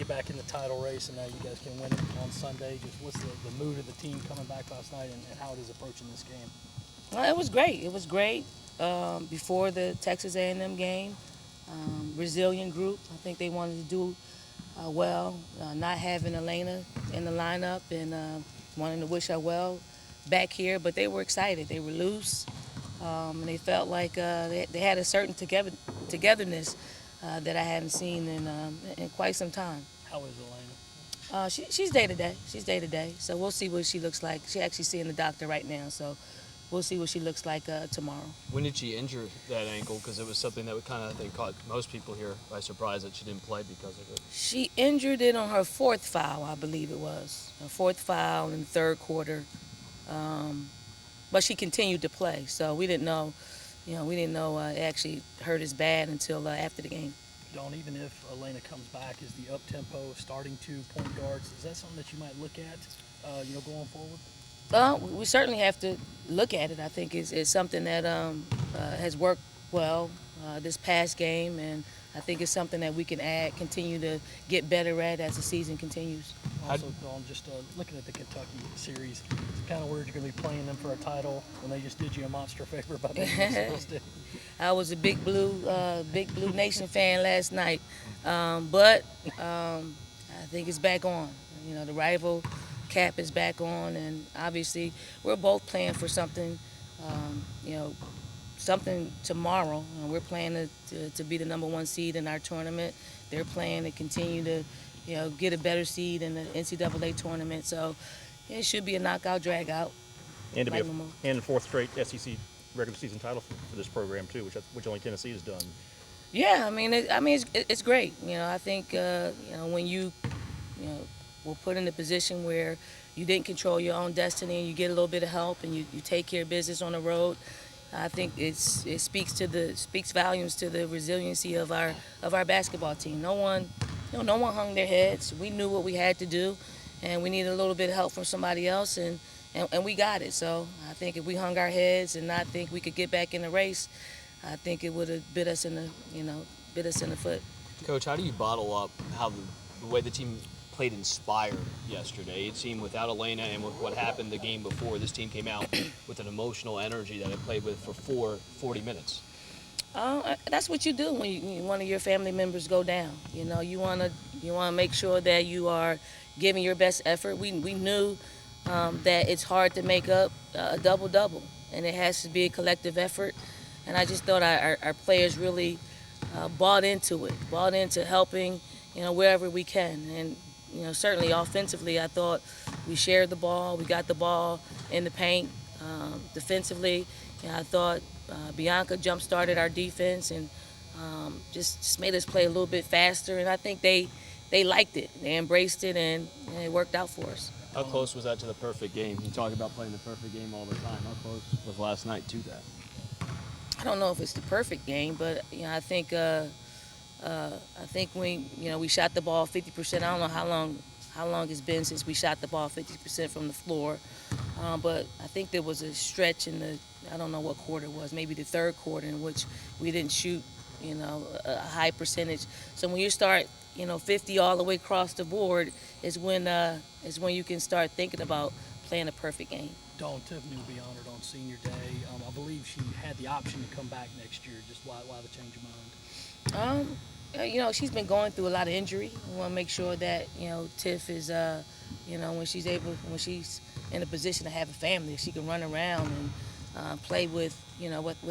you back in the title race, and now you guys can win it on Sunday. Just what's the mood of the team coming back last night, and how it is approaching this game? Well, it was great. It was great before the Texas A&M game. Resilient group. I think they wanted to do well. Not having Elena in the lineup and wanting to wish her well back here, but they were excited. They were loose, and they felt like they had a certain togetherness that I hadn't seen in quite some time. How is Elena? She's day to day. She's day to day. So we'll see what she looks like. She's actually seeing the doctor right now, so we'll see what she looks like tomorrow. When did she injure that ankle? Because it was something that would kind of, I think, caught most people here by surprise that she didn't play because of it. She injured it on her fourth foul, I believe it was. Her fourth foul in the third quarter. But she continued to play, so we didn't know. We didn't know it actually hurt as bad until after the game. Dawn, even if Elena comes back, is the up-tempo starting two point guards, is that something that you might look at, going forward? We certainly have to look at it. I think it's something that has worked well this past game, and I think it's something that we can continue to get better at as the season continues. Also, Dawn, just looking at the Kentucky series, it's kind of weird you're going to be playing them for a title when they just did you a monster favor by being State. I was a Big Blue Nation fan last night, but I think it's back on. The rival cap is back on, and obviously we're both playing for something. Something tomorrow. We're playing to be the number one seed in our tournament. They're playing to continue to, get a better seed in the NCAA tournament. So it should be a knockout, drag out. And to be and the fourth straight SEC regular season title for this program too, which only Tennessee has done. Yeah, it's great. I think when you were put in a position where you didn't control your own destiny and you get a little bit of help and you take care of business on the road. I think it speaks volumes to the resiliency of our basketball team. No one hung their heads. We knew what we had to do, and we needed a little bit of help from somebody else, and we got it. So I think if we hung our heads and not think we could get back in the race, I think it would have bit us in the foot. Coach, how do you bottle up how the way the team played inspired yesterday? It seemed without Elena and with what happened the game before, this team came out with an emotional energy that it played with for 40 minutes. That's what you do when one of your family members go down. You want to make sure that you are giving your best effort. We knew that it's hard to make up a double-double, and it has to be a collective effort. And I just thought our players really bought into helping, wherever we can. And certainly offensively, I thought we shared the ball. We got the ball in the paint. Defensively, I thought Bianca jump-started our defense and just made us play a little bit faster. And I think they liked it. They embraced it, and it worked out for us. How close was that to the perfect game? You talk about playing the perfect game all the time. How close was last night to that? I don't know if it's the perfect game, but I think we shot the ball 50%. I don't know how long it's been since we shot the ball 50% from the floor, but I think there was a stretch I don't know what quarter it was, maybe the third quarter, in which we didn't shoot a high percentage. So when you start 50 all the way across the board is when you can start thinking about playing a perfect game. Dawn, Tiffany will be honored on Senior Day. I believe she had the option to come back next year. Just why the change of mind? She's been going through a lot of injury. We want to make sure that Tiff is, when she's in a position to have a family, she can run around and play with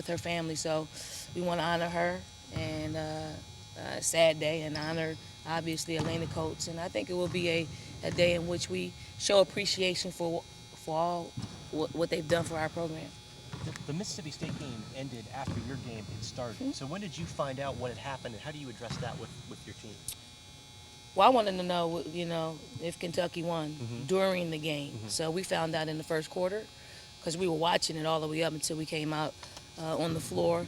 her family. So we want to honor her, and a sad day, and honor obviously Elena Coates. And I think it will be a day in which we show appreciation for all what they've done for our program. The Mississippi State game ended after your game had started. Mm-hmm. So when did you find out what had happened, and how do you address that with your team? Well, I wanted to know, if Kentucky won during the game. Mm-hmm. So we found out in the first quarter because we were watching it all the way up until we came out on the floor.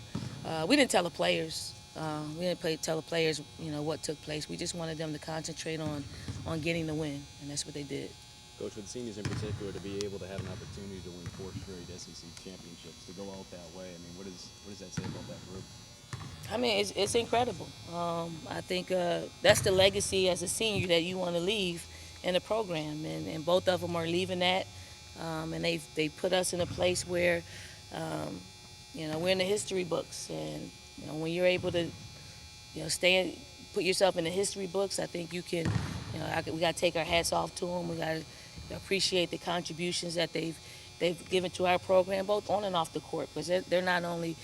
We didn't tell the players. Tell the players, what took place. We just wanted them to concentrate on getting the win, and that's what they did. Coach, for the seniors in particular, to be able to have an opportunity to win 4 straight SEC championships, to go out that way, what does that say about that group? I mean, it's incredible. I think that's the legacy as a senior that you want to leave in the program, and both of them are leaving that, and they put us in a place where, um, we're in the history books, and when you're able to, put yourself in the history books, I think you can, we got to take our hats off to them. We got to appreciate the contributions that they've given to our program, both on and off the court, because they're not only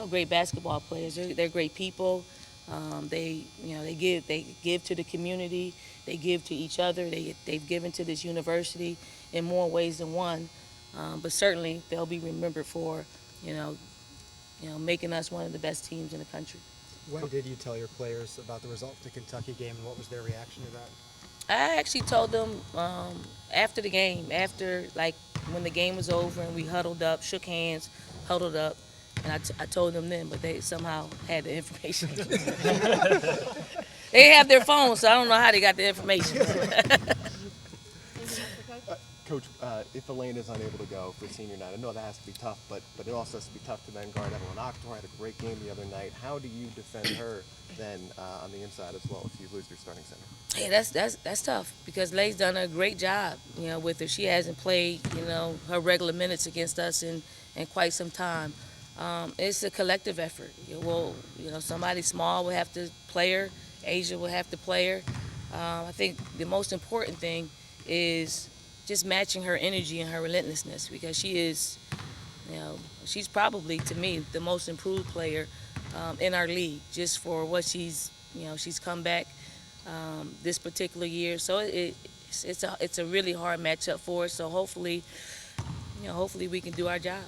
great basketball players. They're great people. They give to the community. They give to each other. They've given to this university in more ways than one. But certainly they'll be remembered for, making us one of the best teams in the country. When did you tell your players about the result of the Kentucky game, and what was their reaction to that? I actually told them after the game, when the game was over and we huddled up, shook hands, huddled up, and I told them then, but they somehow had the information. They have their phones, so I don't know how they got the information. Coach, if Elena is unable to go for senior night, I know that has to be tough, but it also has to be tough to then guard Evelyn Octor. Had a great game the other night. How do you defend her then on the inside as well if you lose your starting center? Yeah, that's tough because Lay's done a great job, with her. She hasn't played, her regular minutes against us in quite some time. It's a collective effort. Somebody small will have to play her. Asia will have to play her. I think the most important thing is just matching her energy and her relentlessness because she is, she's probably, to me, the most improved player in our league just for what she's come back this particular year. So it's a really hard matchup for us. So hopefully we can do our job.